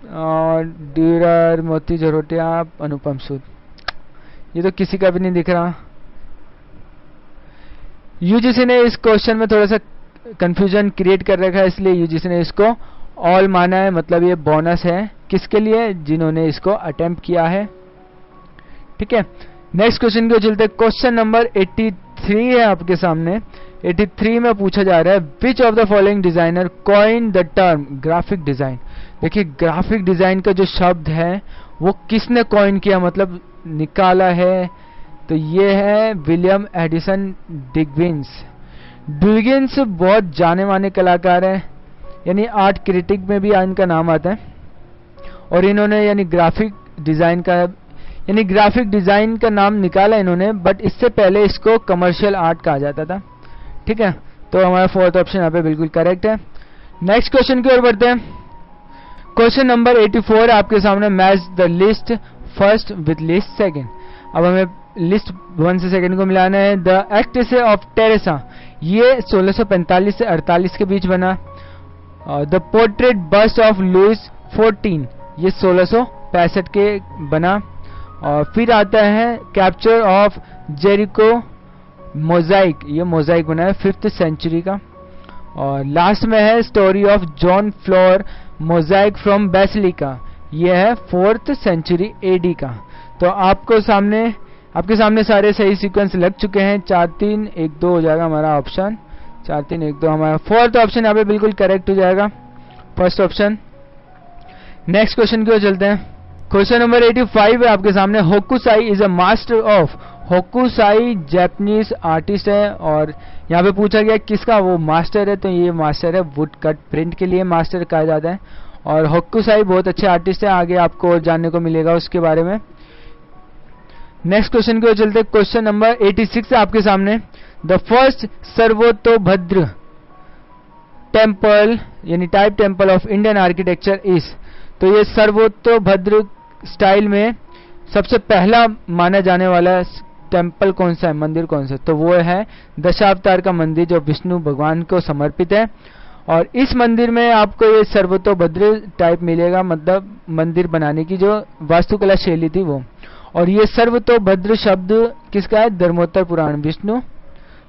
ड्यूरर, मोती जरोटिया, अनुपम सूद, ये तो किसी का भी नहीं दिख रहा। यूजीसी ने इस क्वेश्चन में थोड़ा सा कंफ्यूजन क्रिएट कर रखा है, इसलिए यूजीसी ने इसको ऑल माना है, मतलब ये बोनस है किसके लिए, जिन्होंने इसको अटेम्प्ट किया है, ठीक है। नेक्स्ट क्वेश्चन को चलते हैं। क्वेश्चन नंबर 83 है आपके सामने। 83 में पूछा जा रहा है which of the following designer coin the term graphic design. देखिए ग्राफिक डिजाइन का जो शब्द है वो किसने कॉइन किया, मतलब निकाला है, तो ये है विलियम एडिसन डिगिन्स। डिगिन्स बहुत जाने माने कलाकार है, यानी आर्ट क्रिटिक में भी इनका नाम आता है, और इन्होंने यानी ग्राफिक डिजाइन का नाम निकाला इन्होंने, बट इससे पहले इसको कमर्शियल आर्ट कहा जाता था, ठीक है। तो हमारा फोर्थ ऑप्शन यहाँ पे बिल्कुल करेक्ट है। नेक्स्ट क्वेश्चन की ओर बढ़ते हैं। क्वेश्चन नंबर 84 आपके सामने। Match the list first with list second. अब हमें लिस्ट 1 से सेकंड को मिलाना है। द एक्ट ऑफ टेरेसा, ये 1645 से 48 के बीच बना। The portrait bust of Louis 14, ये 1665 के बना। और फिर आता है कैप्चर ऑफ जेरिको मोजाइक, ये मोजाइक बना है 5th सेंचुरी का। और लास्ट में है story of John floor mosaic from basilica, ये है 4th सेंचुरी AD का। तो आपको सामने आपके सामने सारे सही सीक्वेंस लग चुके हैं। 4 3 1 2 हो जाएगा हमारा ऑप्शन। 4 3 1 2 हमारा फोर्थ ऑप्शन यहाँ पे बिल्कुल करेक्ट हो जाएगा, फर्स्ट ऑप्शन। नेक्स्ट क्वेश्चन की ओर चलते हैं। क्वेश्चन नंबर 85 है आपके सामने। होकुसाई is a master of. होकुसाई Japanese artist है और यहाँ पे पूछा गया किसका वो मास्टर है, तो ये मास्टर है वुड कट प्रिंट के लिए मास्टर कहा जाता है। और होकुसाई बहुत अच्छे आर्टिस्ट है, आगे आपको जानने को मिलेगा उसके बारे में। नेक्स्ट क्वेश्चन की ओर चलते हैं। क्वेश्चन नंबर 86 है आपके सामने। द फर्स्ट सर्वतोभद्र टेम्पल यानी type temple of Indian architecture is. तो ये सर्वतोभद्र स्टाइल में सबसे पहला माना जाने वाला टेम्पल कौन सा है, मंदिर कौन सा, तो वो है दशावतार का मंदिर जो विष्णु भगवान को समर्पित है। और इस मंदिर में आपको ये सर्वतोभद्र टाइप मिलेगा, मतलब मंदिर बनाने की जो वास्तुकला शैली थी वो। और ये सर्वतोभद्र शब्द किसका है, धर्मोत्तर पुराण, विष्णु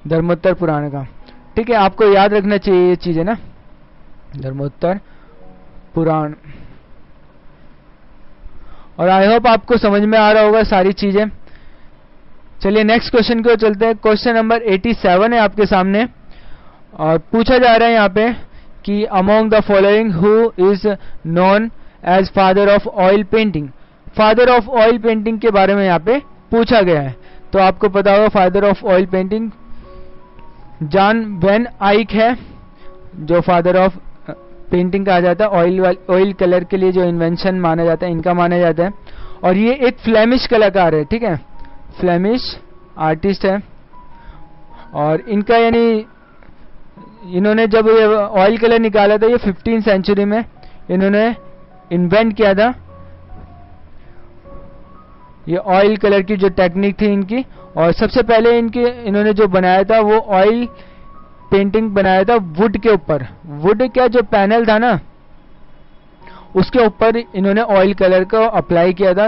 धर्मोत्तर पुराण का। ठीक है, आपको याद रखना चाहिए ये चीज है ना, धर्मोत्तर पुराण। और आई होप आपको समझ में आ रहा होगा सारी चीजें। चलिए नेक्स्ट क्वेश्चन की ओर चलते हैं। क्वेश्चन नंबर 87 है आपके सामने और पूछा जा रहा है यहाँ पे कि among the following who is known as father of oil painting. Father of oil painting के बारे में यहाँ पे पूछा गया है। तो आपको पता होगा father of oil painting John van Eyck है, जो फादर ऑफ पेंटिंग कहा जाता है। ऑयल कलर के लिए जो इन्वेंशन माना जाता है इनका माना जाता है। और ये एक फ्लेमिश कलाकार है, ठीक है, फ्लेमिश आर्टिस्ट है। और इनका यानी इन्होंने जब ये ऑयल कलर निकाला था ये 15th सेंचुरी में इन्होंने इन्वेंट किया था, ये ऑयल कलर की जो टेक्निक थी इनकी। और सबसे पहले इन्होंने जो बनाया था वो ऑयल पेंटिंग बनाया था वुड के ऊपर। वुड क्या जो पैनल था ना उसके ऊपर इन्होंने ऑयल कलर को अप्लाई किया था।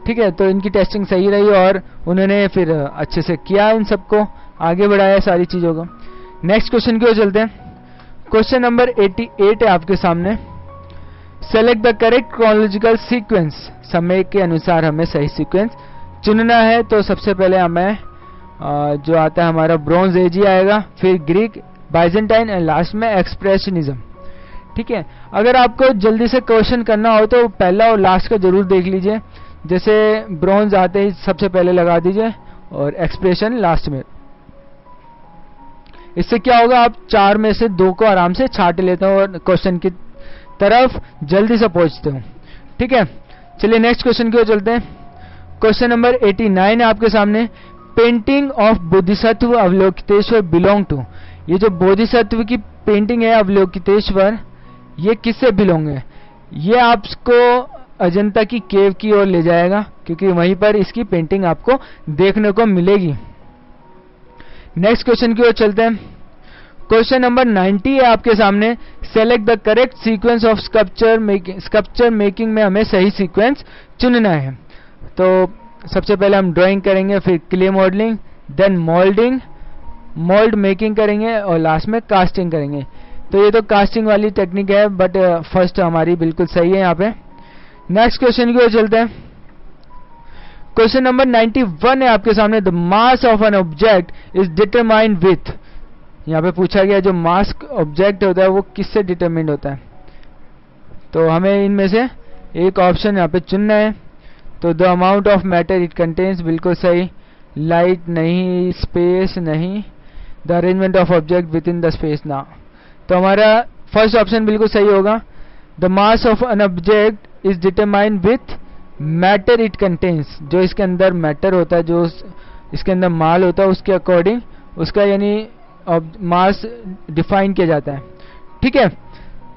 ठीक है, तो इनकी टेस्टिंग सही रही और उन्होंने फिर अच्छे से किया, इन सबको आगे बढ़ाया सारी चीजों को। नेक्स्ट क्वेश्चन की ओर चलते हैं। क्वेश्चन नंबर 88 है आपके सामने। Select the correct chronological sequence. समय के अनुसार हमें सही सीक्वेंस चुनना है। तो सबसे पहले हमें जो आता है हमारा ब्रॉन्ज एज ही आएगा, फिर ग्रीक, बाइजेंटाइन एंड लास्ट में एक्सप्रेशनिज्म। ठीक है, अगर आपको जल्दी से क्वेश्चन करना हो तो पहला और लास्ट का जरूर देख लीजिए। जैसे ब्रॉन्ज आते ही सबसे पहले लगा दीजिए और एक्सप्रेशन लास्ट में। इससे क्या होगा, आप 4 में से 2 को आराम से छाट लेते हो और क्वेश्चन की तरफ जल्दी से पहुंचते हो। ठीक है, चलिए नेक्स्ट क्वेश्चन की ओर चलते हैं। क्वेश्चन नंबर 89 है आपके सामने। Painting of Bodhisattva Avalokiteshvara belong to. ये जो बोधिसत्व की पेंटिंग है अवलोकितेश्वर, ये किससे बिलोंग है? ये आपको अजंता की केव की ओर ले जाएगा क्योंकि वहीं पर इसकी पेंटिंग आपको देखने को मिलेगी। नेक्स्ट क्वेश्चन की ओर चलते हैं। क्वेश्चन नंबर 90 है आपके सामने। Select the correct sequence of sculpture making में हमें सही सीक्वेंस चुनना है। तो सबसे पहले हम ड्राइंग करेंगे, फिर clay modelling, then mould making करेंगे और लास्ट में कास्टिंग करेंगे। तो ये तो कास्टिंग वाली टेक्निक है बट फर्स्ट हमारी बिल्कुल सही है यहाँ पे। नेक्स्ट क्वेश्चन की ओर चलते हैं। क्वेश्चन नंबर 91 है आपके सामने। The mass of an object is determined with. यहाँ पे पूछा गया जो मास ऑब्जेक्ट होता है वो किससे डिटरमाइंड होता है, तो हमें इनमें से एक ऑप्शन यहाँ पे चुनना है। तो the amount of matter it contains, बिल्कुल सही। लाइट नहीं, स्पेस नहीं, the arrangement of object with in the space ना। तो हमारा फर्स्ट ऑप्शन बिल्कुल सही होगा। The mass of an object is determined with matter it contains. जो इसके अंदर मैटर होता है, जो इसके अंदर माल होता है उसके अकॉर्डिंग उसका यानी मास डिफाइन किया जाता है। ठीक है,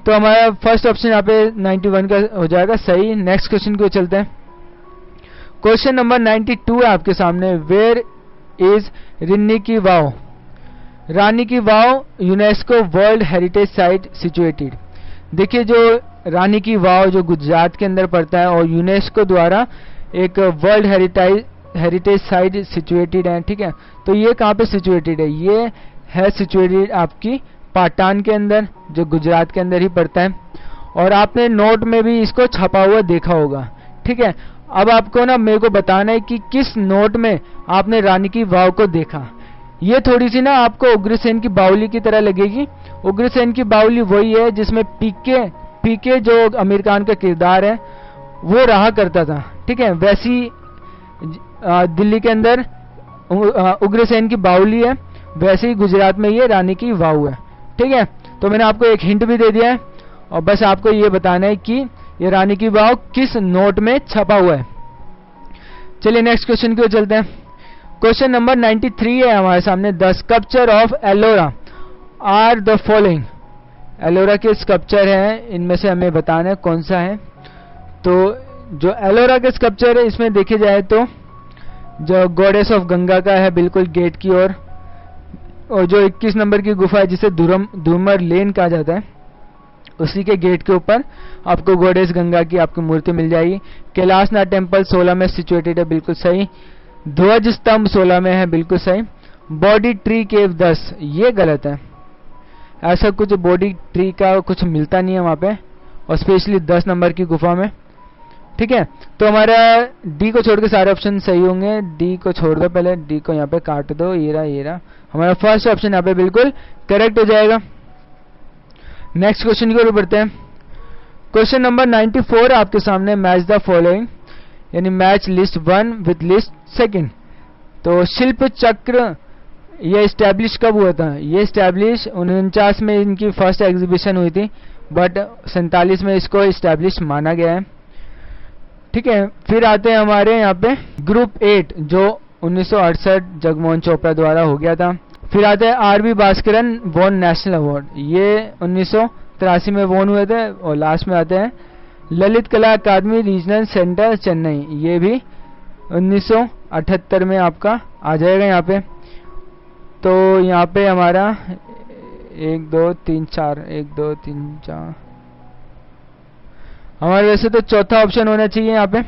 तो हमारा फर्स्ट ऑप्शन यहाँ पे 91 का हो जाएगा सही। नेक्स्ट क्वेश्चन को चलते हैं। क्वेश्चन नंबर 92 है आपके सामने। वेयर इज रिन्नी की वाव। रानी की Vav UNESCO world heritage site situated. देखिए जो रानी की वाव जो गुजरात के अंदर पड़ता है और यूनेस्को द्वारा एक वर्ल्ड हेरिटेज साइट सिचुएटेड है। ठीक है, तो ये कहाँ पे सिचुएटेड है? ये है सिचुएटेड आपकी पाटान के अंदर, जो गुजरात के अंदर ही पड़ता है। और आपने नोट में भी इसको छपा हुआ देखा होगा। ठीक है, अब आपको ना मेरे को बताना है कि किस नोट में आपने रानी की वाव को देखा। ये थोड़ी सी ना आपको उग्रसेन की बावली की तरह लगेगी। उग्रसेन की बावली वही है जिसमें पीके जो आमिर खान का किरदार है वो रहा करता था, ठीक है। वैसी दिल्ली के अंदर उग्रसेन की बावली है, वैसे ही गुजरात में ये रानी की वाव है, ठीक है। तो मैंने आपको एक हिंट भी दे दिया है और बस आपको ये बताना है कि ये रानी की वाव किस नोट में छपा हुआ है। चलिए नेक्स्ट क्वेश्चन की ओर चलते हैं। क्वेश्चन नंबर 93 है हमारे सामने। The sculpture of Ellora are the following. Ellora के स्कल्पचर हैं, इनमें से हमें बताना है कौन सा है। तो जो एलोरा के स्कल्पचर है इसमें देखे जाए तो जो गॉडेस ऑफ गंगा का है बिल्कुल गेट की ओर, और जो 21 नंबर की गुफा है जिसे धूमर लेन कहा जाता है, उसी के गेट के ऊपर आपको गॉडेस गंगा की आपकी मूर्ति मिल जाएगी। कैलाशनाथ टेम्पल 16 में सिचुएटेड है, बिल्कुल सही। ध्वज स्तंभ 16 में है, बिल्कुल सही। बॉडी ट्री केव 10, ये गलत है। ऐसा कुछ बॉडी ट्री का कुछ मिलता नहीं है वहां पे, और स्पेशली 10 नंबर की गुफा में, ठीक है। तो हमारा डी को छोड़ के सारे ऑप्शन सही होंगे। डी को छोड़ दो, पहले डी को यहाँ पे काट दो, ये रहा हमारा फर्स्ट ऑप्शन यहाँ पे बिल्कुल करेक्ट हो जाएगा। नेक्स्ट क्वेश्चन की ओर बढ़ते हैं। क्वेश्चन नंबर 94 आपके सामने। मैच द फॉलोइंग, यानी मैच लिस्ट 1 विद लिस्ट 2। तो शिल्प चक्र ये एस्टैब्लिश कब हुआ था? ये एस्टैब्लिश 49 में इनकी फर्स्ट एग्जीबिशन हुई थी, बट 47 में इसको एस्टैब्लिश माना गया है, ठीक है। फिर आते हैं हमारे यहाँ पे ग्रुप 8 जो 1968 जगमोहन चोपड़ा द्वारा हो गया था। फिर आते हैं R B Bhaskaran won national award, ये 1983 में वॉन हुए थे। और लास्ट में आते हैं ललित कला अकादमी रीजनल सेंटर चेन्नई, ये भी 1978 में आपका आ जाएगा यहाँ पे। तो यहाँ पे हमारा 1 2 3 4 1 2 3 4 हमारे वैसे तो चौथा ऑप्शन होना चाहिए यहाँ पे,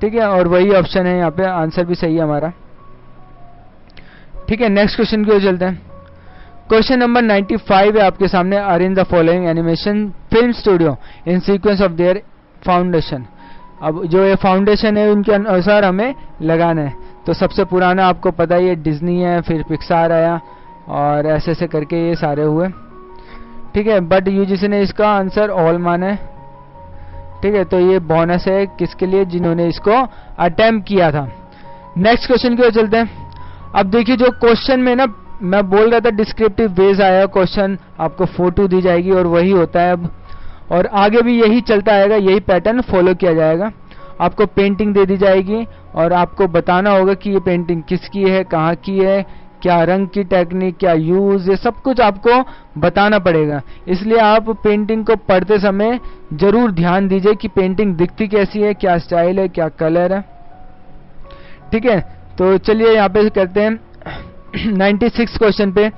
ठीक है, और वही ऑप्शन है यहाँ पे, आंसर भी सही है हमारा, ठीक है। नेक्स्ट क्वेश्चन की ओर चलते हैं। क्वेश्चन नंबर 95 है आपके सामने। Arrange the following animation film studio in sequence of their foundation. अब जो ये फाउंडेशन है उनके अनुसार हमें लगाना है। तो सबसे पुराना आपको पता ही है डिज्नी है, फिर पिक्सार आया, और ऐसे ऐसे करके ये सारे हुए, ठीक है। बट यूजीसी ने इसका आंसर ऑल माना है, ठीक है। तो ये बोनस है किसके लिए? जिन्होंने इसको अटेम्प्ट किया था। नेक्स्ट क्वेश्चन की ओर चलते हैं। अब देखिए जो क्वेश्चन में ना मैं बोल रहा था डिस्क्रिप्टिव बेस आया क्वेश्चन, आपको फोटो दी जाएगी और वही होता है अब, और आगे भी यही चलता आएगा, यही पैटर्न फॉलो किया जाएगा। आपको पेंटिंग दे दी जाएगी और आपको बताना होगा कि ये पेंटिंग किसकी है, कहाँ की है, क्या रंग की टेक्निक, क्या यूज, ये सब कुछ आपको बताना पड़ेगा। इसलिए आप पेंटिंग को पढ़ते समय जरूर ध्यान दीजिए कि पेंटिंग दिखती कैसी है, क्या स्टाइल है, क्या कलर है, ठीक है। तो चलिए यहाँ पे करते हैं 96 क्वेश्चन पे।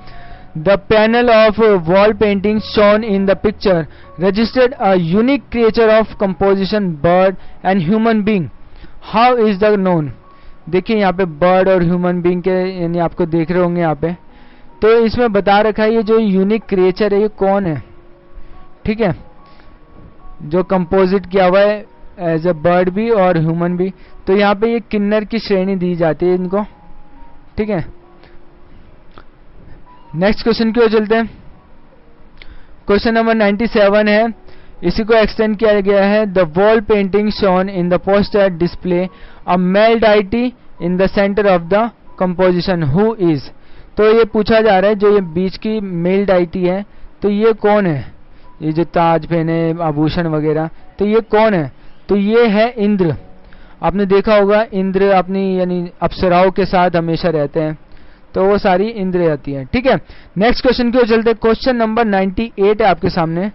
The panel of wall painting shown in the picture registered a unique creature of composition bird and human being, how is the known. देखिए यहाँ पे बर्ड और ह्यूमन बीइंग के यानी आपको देख रहे होंगे यहाँ पे, तो इसमें बता रखा है ये जो यूनिक क्रिएचर है ये कौन है, ठीक है, जो कंपोजिट किया हुआ है एज ए बर्ड भी और ह्यूमन भी। तो यहाँ पे ये किन्नर की श्रेणी दी जाती है इनको, ठीक है। नेक्स्ट क्वेश्चन की ओर चलते हैं। क्वेश्चन नंबर 97 है, इसी को एक्सटेंड किया गया है। The wall painting shown in the poster display a male deity in the centre of the composition, who is. तो ये पूछा जा रहा है जो ये बीच की मेल डाइटी है तो ये कौन है, ये जो ताज पहने आभूषण वगैरह, तो ये कौन है? तो ये है इंद्र। आपने देखा होगा इंद्र अपनी यानी अप्सराओं के साथ हमेशा रहते हैं, तो वो सारी इंद्र आती है, ठीक है। नेक्स्ट क्वेश्चन की ओर चलते हैं। क्वेश्चन नंबर 98 है आपके सामने।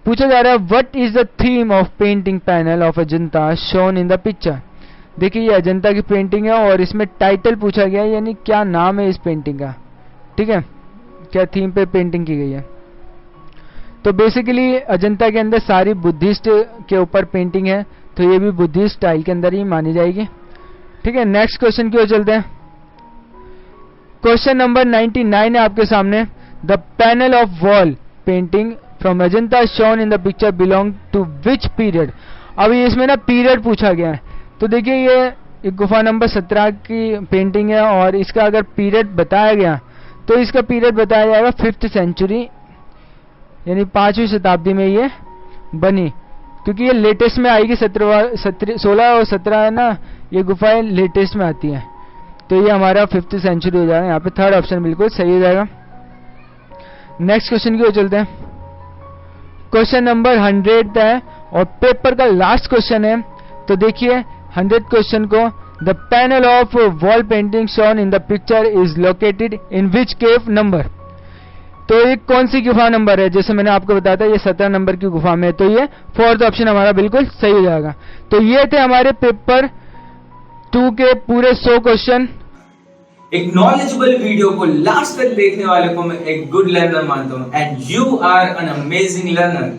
पूछा जा रहा है what is the theme of painting panel of Ajanta shown in the picture. देखिए ये अजंता की पेंटिंग है और इसमें टाइटल पूछा गया है, यानी क्या नाम है इस पेंटिंग का, ठीक है, क्या थीम पे पेंटिंग की गई है। तो बेसिकली अजंता के अंदर सारी बुद्धिस्ट के ऊपर पेंटिंग है, तो ये भी बुद्धिस्ट स्टाइल के अंदर ही मानी जाएगी, ठीक है। नेक्स्ट क्वेश्चन की ओर चलते हैं। क्वेश्चन नंबर 99 है आपके सामने। The panel of wall painting from Ajanta shown in the picture belong to which period, अब ये इसमें ना पीरियड पूछा गया है, तो देखिए ये गुफा नंबर 17 की पेंटिंग है और इसका अगर पीरियड बताया गया तो इसका पीरियड बताया जाएगा 5th सेंचुरी, यानी 5वीं शताब्दी में ये बनी, क्योंकि ये लेटेस्ट में आएगी 16 और 17 है ना, ये गुफाएं लेटेस्ट में आती हैं, तो ये हमारा 5th सेंचुरी हो जाएगा। यहाँ पे थर्ड ऑप्शन बिल्कुल सही हो जाएगा। नेक्स्ट क्वेश्चन की ओर चलते हैं। क्वेश्चन नंबर 100 है और पेपर का लास्ट क्वेश्चन है, तो देखिए 100 क्वेश्चन को, the panel of wall painting shown in the picture is located in which cave number. तो ये कौन सी गुफा नंबर है, जैसे मैंने आपको बताया था ये 17 नंबर की गुफा में, तो ये फोर्थ ऑप्शन हमारा बिल्कुल सही हो जाएगा। तो ये थे हमारे पेपर 2 के पूरे 100 क्वेश्चन। एक नॉलेजेबल वीडियो को लास्ट तक देखने वाले को मैं एक गुड लर्नर मानता हूँ and you are an amazing learner.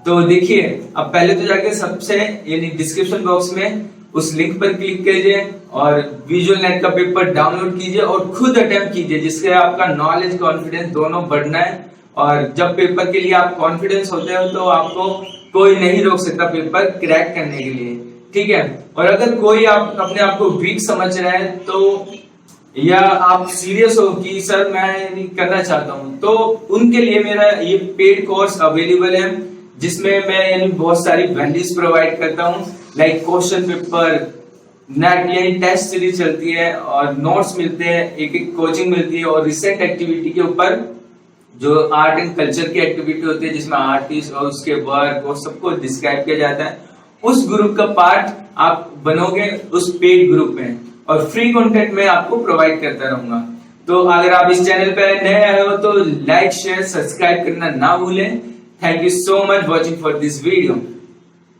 तो देखिए, अब पहले तो जाके सबसे यानी डिस्क्रिप्शन बॉक्स में उस लिंक पर क्लिक कीजिए और विजुअल नेट का पेपर डाउनलोड कीजिए और खुद अटेम्प्ट कीजिए, जिससे आपका नॉलेज कॉन्फिडेंस दोनों बढ़ना है। और जब पेपर के लिए आप कॉन्फिडेंस होते हो तो आपको कोई नहीं रोक सकता पेपर क्रैक करने के लिए, ठीक है। और अगर कोई आप अपने आप को वीक समझ रहे हैं तो या आप सीरियस हो कि सर मैं नहीं करना चाहता हूं, तो उनके लिए मेरा ये पेड कोर्स अवेलेबल है, जिसमें मैं यानी बहुत सारी वैल्यूज प्रोवाइड करता हूं, लाइक क्वेश्चन पेपर, नेट यानी टेस्ट सीरीज चलती है और नोट्स मिलते हैं, एक कोचिंग मिलती है और रिसेंट एक्टिविटी के ऊपर जो आर्ट एंड कल्चर की एक्टिविटी होती है जिसमें आर्टिस्ट और उसके वर्क और सबको डिस्क्राइब किया जाता है, उस ग्रुप का पार्ट आप बनोगे उस पेड ग्रुप में, और फ्री कंटेंट में आपको प्रोवाइड करता रहूंगा। तो अगर आप इस चैनल पर नए आए हो तो लाइक शेयर सब्सक्राइब करना ना भूलें। Thank you so much watching for this video.